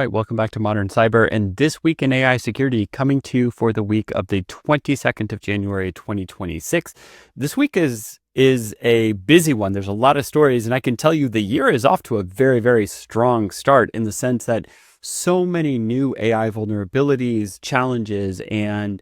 right, welcome back to Modern Cyber. And this week in AI security coming to you for the week of the 22nd of January, 2026. This week is a busy one. There's a lot of stories, and I can tell you the year is off to a very, very strong start in the sense that so many new AI vulnerabilities, challenges, and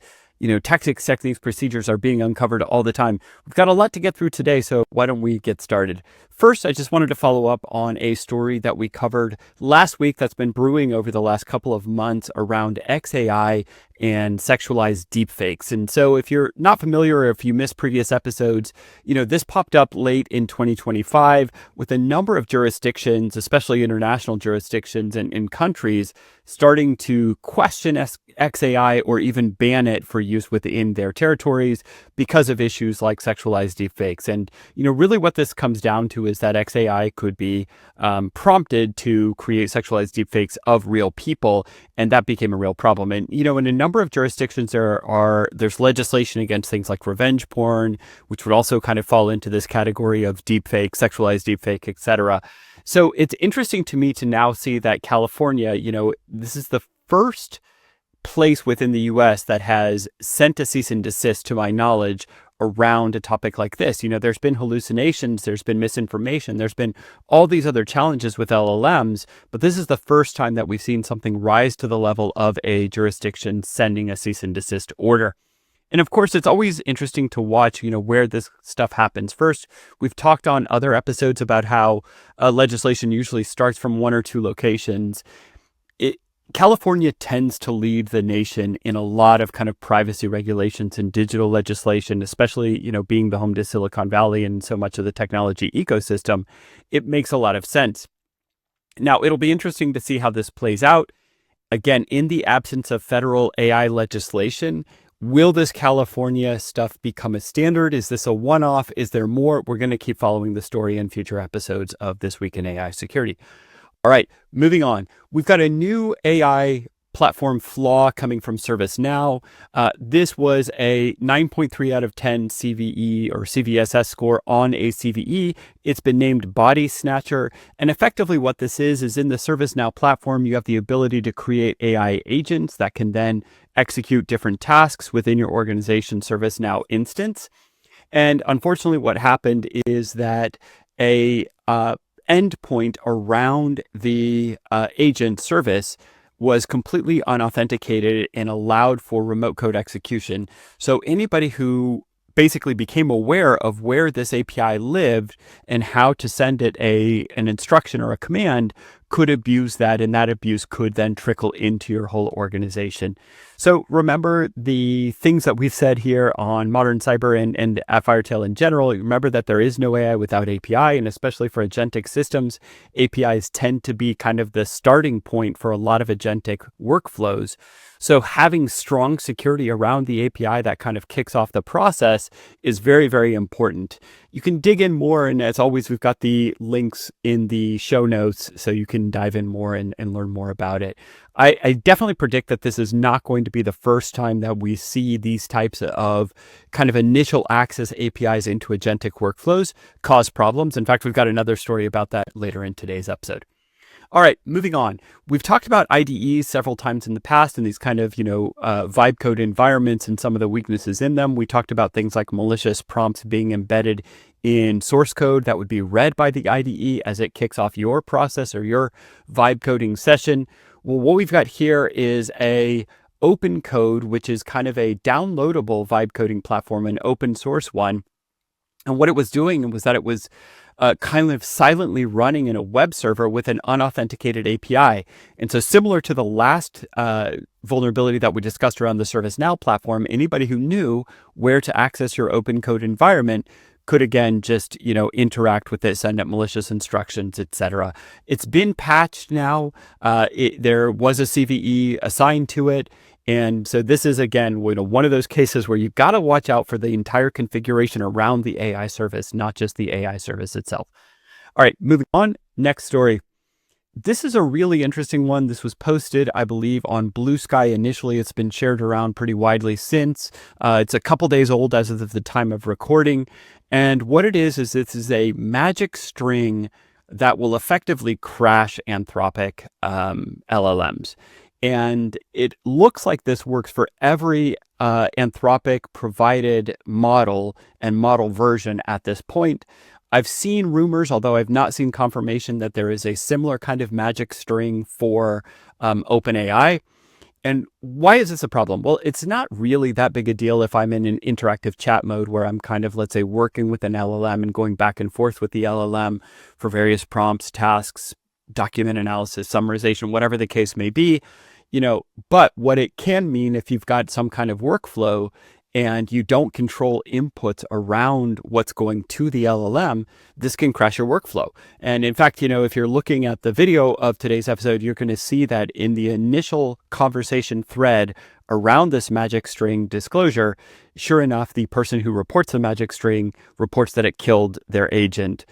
tactics, techniques, procedures are being uncovered all the time. We've got a lot to get through today, so why don't we get started? First, I just wanted to follow up on a story that we covered last week that's been brewing over the last couple of months around XAI and sexualized deepfakes. And so if you're not familiar or if you missed previous episodes, this popped up late in 2025 with a number of jurisdictions, especially international jurisdictions and countries, starting to question XAI or even ban it for use within their territories because of issues like sexualized deepfakes. And, really what this comes down to is that XAI could be prompted to create sexualized deepfakes of real people, and that became a real problem. And, in a number of jurisdictions, there's legislation against things like revenge porn, which would also kind of fall into this category of deepfake, sexualized deepfake, etc. So it's interesting to me to now see that California, this is the first place within the US that has sent a cease and desist, to my knowledge, around a topic like this. There's been hallucinations, there's been misinformation, there's been all these other challenges with LLMs, but this is the first time that we've seen something rise to the level of a jurisdiction sending a cease and desist order. And of course, it's always interesting to watch, where this stuff happens first. We've talked on other episodes about how legislation usually starts from one or two locations. California tends to lead the nation in a lot of kind of privacy regulations and digital legislation, especially, being the home to Silicon Valley and so much of the technology ecosystem. It makes a lot of sense. Now, it'll be interesting to see how this plays out. Again, in the absence of federal AI legislation, will this California stuff become a standard? Is this a one-off? Is there more? We're going to keep following the story in future episodes of This Week in AI Security. All right, moving on. We've got a new AI platform, Flaw, coming from ServiceNow. This was a 9.3 out of 10 CVE or CVSS score on a CVE. It's been named Body Snatcher. And effectively what this is in the ServiceNow platform, you have the ability to create AI agents that can then execute different tasks within your organization ServiceNow instance. And unfortunately, what happened is that a endpoint around the agent service was completely unauthenticated and allowed for remote code execution. So anybody who basically became aware of where this API lived and how to send it an instruction or a command could abuse that, and that abuse could then trickle into your whole organization. So remember the things that we've said here on Modern Cyber and at Firetail in general. Remember that there is no AI without API, and especially for agentic systems, APIs tend to be kind of the starting point for a lot of agentic workflows. So having strong security around the API that kind of kicks off the process is very, very important. You can dig in more, and as always, we've got the links in the show notes so you can dive in more and learn more about it. I definitely predict that this is not going to be the first time that we see these types of kind of initial access APIs into agentic workflows cause problems. In fact, we've got another story about that later in today's episode. All right, moving on. We've talked about IDEs several times in the past and these kind of, vibe code environments and some of the weaknesses in them. We talked about things like malicious prompts being embedded in source code that would be read by the IDE as it kicks off your process or your vibe coding session. Well, what we've got here is a open code, which is kind of a downloadable vibe coding platform, an open source one. And what it was doing was that it was kind of silently running in a web server with an unauthenticated API. And so similar to the last vulnerability that we discussed around the ServiceNow platform, anybody who knew where to access your open code environment could again just, interact with it, send it malicious instructions, etc. It's been patched now. There was a CVE assigned to it. And so this is, again, one of those cases where you've got to watch out for the entire configuration around the AI service, not just the AI service itself. All right, moving on. Next story. This is a really interesting one. This was posted, I believe, on Blue Sky initially. It's been shared around pretty widely since. It's a couple days old as of the time of recording. And what it is this is a magic string that will effectively crash Anthropic LLMs. And it looks like this works for every Anthropic provided model and model version at this point. I've seen rumors, although I've not seen confirmation, that there is a similar kind of magic string for OpenAI. And why is this a problem? Well, it's not really that big a deal if I'm in an interactive chat mode where I'm kind of, let's say, working with an LLM and going back and forth with the LLM for various prompts, tasks, document analysis, summarization, whatever the case may be, but what it can mean if you've got some kind of workflow and you don't control inputs around what's going to the LLM, this can crash your workflow. And in fact, if you're looking at the video of today's episode, you're going to see that in the initial conversation thread around this magic string disclosure, sure enough, the person who reports the magic string reports that it killed their agent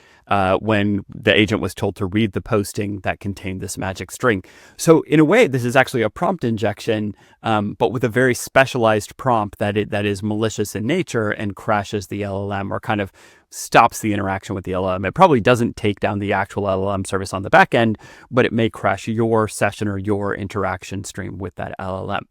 when the agent was told to read the posting that contained this magic string. So in a way, this is actually a prompt injection, but with a very specialized prompt that is malicious in nature and crashes the LLM or kind of stops the interaction with the LLM. It probably doesn't take down the actual LLM service on the back end, but it may crash your session or your interaction stream with that LLM.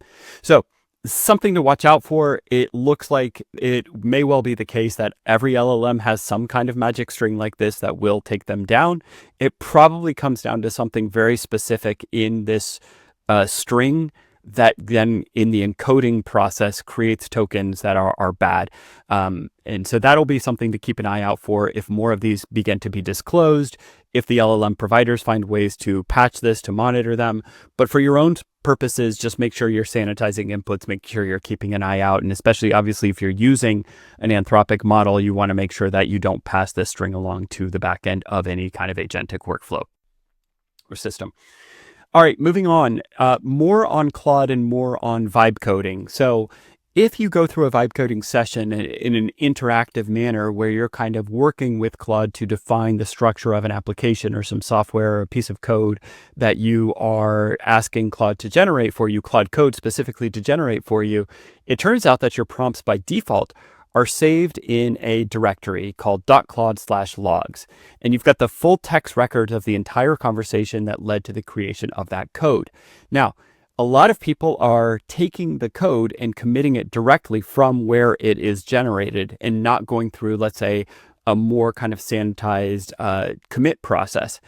So something to watch out for. It looks like it may well be the case that every LLM has some kind of magic string like this that will take them down. It probably comes down to something very specific in this string that then in the encoding process creates tokens that are bad. And so that'll be something to keep an eye out for if more of these begin to be disclosed, if the LLM providers find ways to patch this, to monitor them. But for your own purposes, just make sure you're sanitizing inputs, make sure you're keeping an eye out. And especially, obviously, if you're using an Anthropic model, you want to make sure that you don't pass this string along to the back end of any kind of agentic workflow or system. All right, moving on, more on Claude and more on vibe coding. So if you go through a vibe coding session in an interactive manner where you're kind of working with Claude to define the structure of an application or some software or a piece of code that you are asking Claude to generate for you, Claude Code specifically to generate for you, it turns out that your prompts by default are saved in a directory called .claude/logs. And you've got the full text record of the entire conversation that led to the creation of that code. Now, a lot of people are taking the code and committing it directly from where it is generated and not going through, let's say, a more kind of sanitized commit process.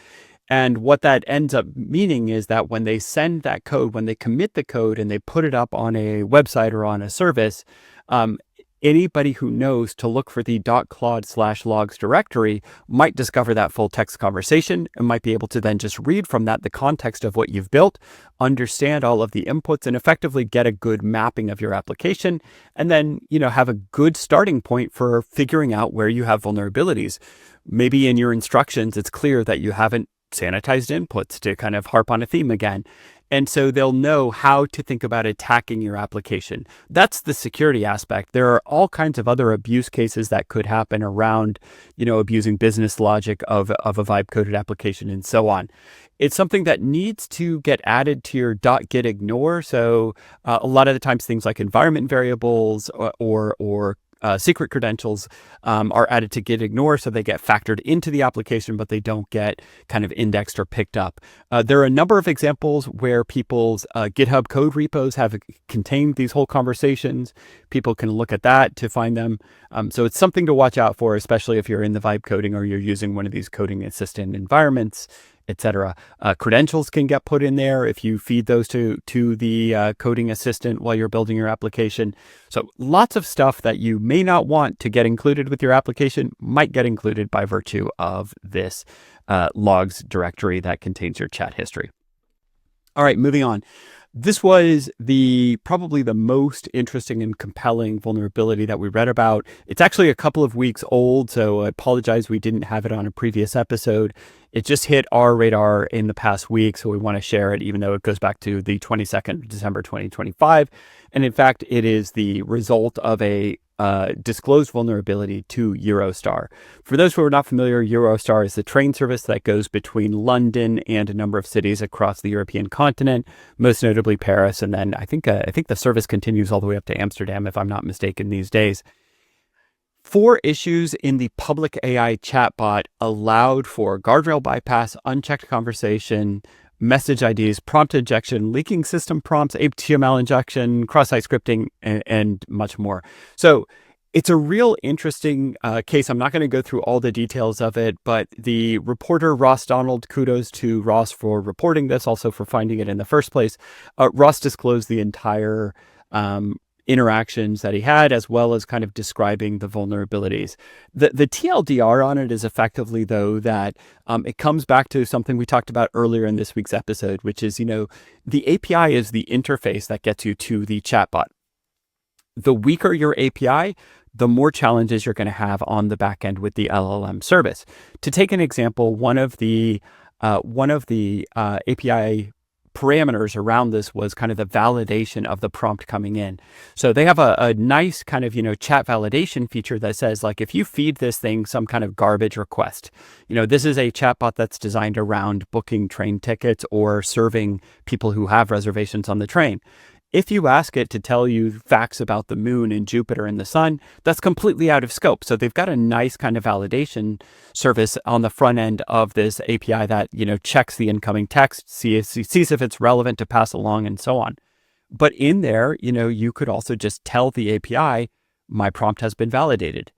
And what that ends up meaning is that when they send that code, when they commit the code and they put it up on a website or on a service, anybody who knows to look for the .claude/logs directory might discover that full text conversation and might be able to then just read from that the context of what you've built, understand all of the inputs, and effectively get a good mapping of your application, and then, have a good starting point for figuring out where you have vulnerabilities. Maybe in your instructions, it's clear that you haven't sanitized inputs, to kind of harp on a theme again. And so they'll know how to think about attacking your application. That's the security aspect. There are all kinds of other abuse cases that could happen around, abusing business logic of a vibe-coded application and so on. It's something that needs to get added to your .gitignore. So a lot of the times things like environment variables or secret credentials are added to gitignore, so they get factored into the application, but they don't get kind of indexed or picked up. There are a number of examples where people's GitHub code repos have contained these whole conversations. People can look at that to find them. So it's something to watch out for, especially if you're in the vibe coding or you're using one of these coding assistant environments, etc. Credentials can get put in there if you feed those to the coding assistant while you're building your application. So lots of stuff that you may not want to get included with your application might get included by virtue of this logs directory that contains your chat history. All right, moving on. This was probably the most interesting and compelling vulnerability that we read about. It's actually a couple of weeks old, so I apologize we didn't have it on a previous episode. It just hit our radar in the past week, so we want to share it, even though it goes back to the 22nd of December, 2025. And in fact, it is the result of a disclosed vulnerability to Eurostar. For those who are not familiar, Eurostar is the train service that goes between London and a number of cities across the European continent, most notably Paris. And then I think the service continues all the way up to Amsterdam, if I'm not mistaken, these days. 4 issues in the public AI chatbot allowed for guardrail bypass, unchecked conversation, message IDs, prompt injection, leaking system prompts, HTML injection, cross-site scripting, and much more. So it's a real interesting case. I'm not going to go through all the details of it, but the reporter, Ross Donald, kudos to Ross for reporting this, also for finding it in the first place. Ross disclosed the entire interactions that he had, as well as kind of describing the vulnerabilities. The TLDR on it is effectively, though, that it comes back to something we talked about earlier in this week's episode, which is, the API is the interface that gets you to the chatbot. The weaker your API, the more challenges you're going to have on the back end with the LLM service. To take an example, one of the API parameters around this was kind of the validation of the prompt coming in. So they have a nice kind of, chat validation feature that says, like, if you feed this thing some kind of garbage request, this is a chatbot that's designed around booking train tickets or serving people who have reservations on the train. If you ask it to tell you facts about the moon and Jupiter and the sun, that's completely out of scope. So they've got a nice kind of validation service on the front end of this API that, checks the incoming text, sees if it's relevant to pass along, and so on. But in there, you could also just tell the API, my prompt has been validated.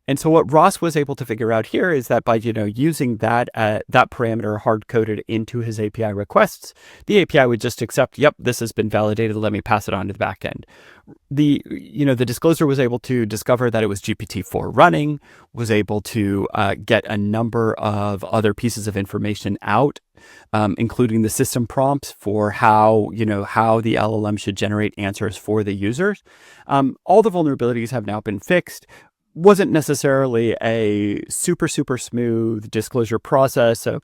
And so what Ross was able to figure out here is that by, using that parameter hard-coded into his API requests, the API would just accept, yep, this has been validated, let me pass it on to the back end. The disclosure was able to discover that it was GPT-4 running, was able to get a number of other pieces of information out, including the system prompts for how the LLM should generate answers for the users. All the vulnerabilities have now been fixed. Wasn't necessarily a super smooth disclosure process. So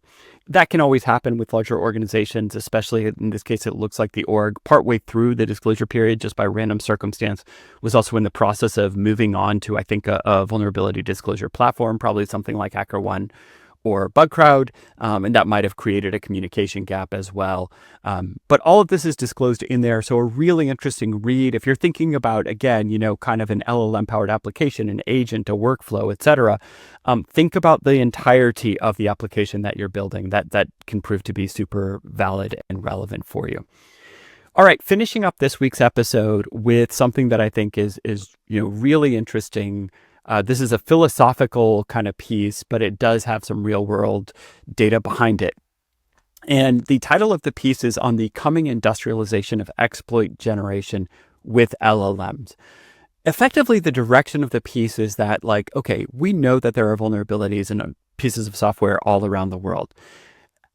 that can always happen with larger organizations, especially in this case, it looks like the org partway through the disclosure period, just by random circumstance, was also in the process of moving on to, I think, a vulnerability disclosure platform, probably something like HackerOne or BugCrowd, and that might have created a communication gap as well. But all of this is disclosed in there. So a really interesting read. If you're thinking about, again, kind of an LLM-powered application, an agent, a workflow, et cetera, think about the entirety of the application that you're building. That can prove to be super valid and relevant for you. All right, finishing up this week's episode with something that I think is really interesting. This is a philosophical kind of piece, but it does have some real world data behind it. And the title of the piece is on the coming industrialization of exploit generation with LLMs. Effectively, the direction of the piece is that, we know that there are vulnerabilities in pieces of software all around the world.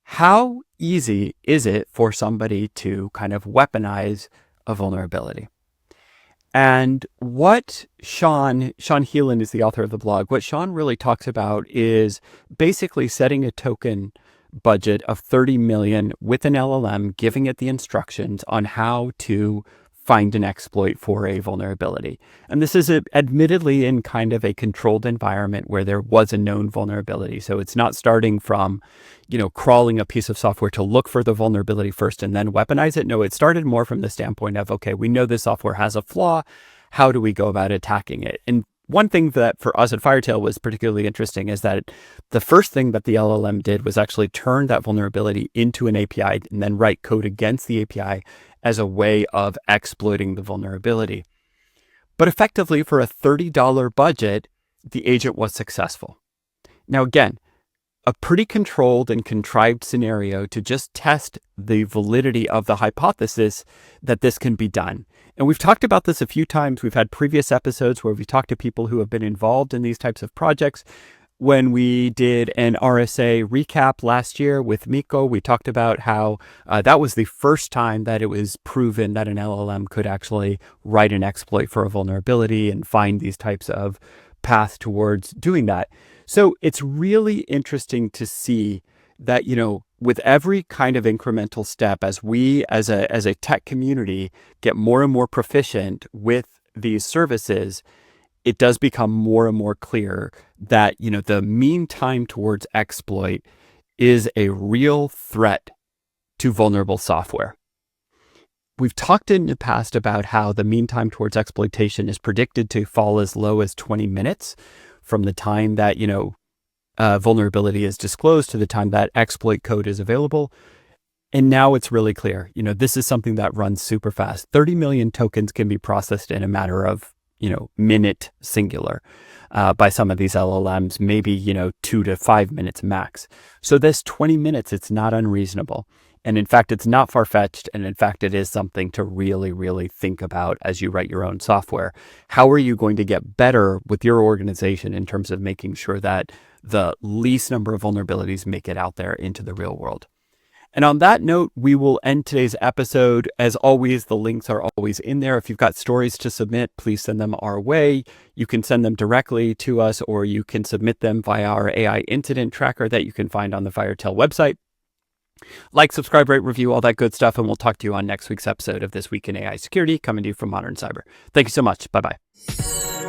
How easy is it for somebody to kind of weaponize a vulnerability? And what Sean Heelan is the author of the blog. What Sean really talks about is basically setting a token budget of 30 million with an LLM, giving it the instructions on how to find an exploit for a vulnerability. And this is admittedly in kind of a controlled environment where there was a known vulnerability. So it's not starting from, crawling a piece of software to look for the vulnerability first and then weaponize it. No, it started more from the standpoint of, okay, we know this software has a flaw. How do we go about attacking it? And one thing that for us at Firetail was particularly interesting is that the first thing that the LLM did was actually turn that vulnerability into an API and then write code against the API as a way of exploiting the vulnerability. But effectively, for a $30 budget, the agent was successful. Now, again, a pretty controlled and contrived scenario to just test the validity of the hypothesis that this can be done. And we've talked about this a few times. We've had previous episodes where we've talked to people who have been involved in these types of projects. When we did an RSA recap last year with Miko, we talked about how that was the first time that it was proven that an LLM could actually write an exploit for a vulnerability and find these types of paths towards doing that. So it's really interesting to see that, with every kind of incremental step, as we as a tech community get more and more proficient with these services, it does become more and more clear that, the mean time towards exploit is a real threat to vulnerable software. we've talked in the past about how the mean time towards exploitation is predicted to fall as low as 20 minutes from the time that, vulnerability is disclosed to the time that exploit code is available. And now it's really clear, this is something that runs super fast. 30 million tokens can be processed in a matter of, minute singular by some of these LLMs, maybe, 2 to 5 minutes max. So this 20 minutes, it's not unreasonable. And in fact, it's not far-fetched. And in fact, it is something to really, really think about as you write your own software. How are you going to get better with your organization in terms of making sure that the least number of vulnerabilities make it out there into the real world? And on that note, we will end today's episode. As always, the links are always in there. If you've got stories to submit, please send them our way. You can send them directly to us, or you can submit them via our AI incident tracker that you can find on the Firetel website. Like, subscribe, rate, review, all that good stuff. And we'll talk to you on next week's episode of This Week in AI Security, coming to you from Modern Cyber. Thank you so much. Bye-bye.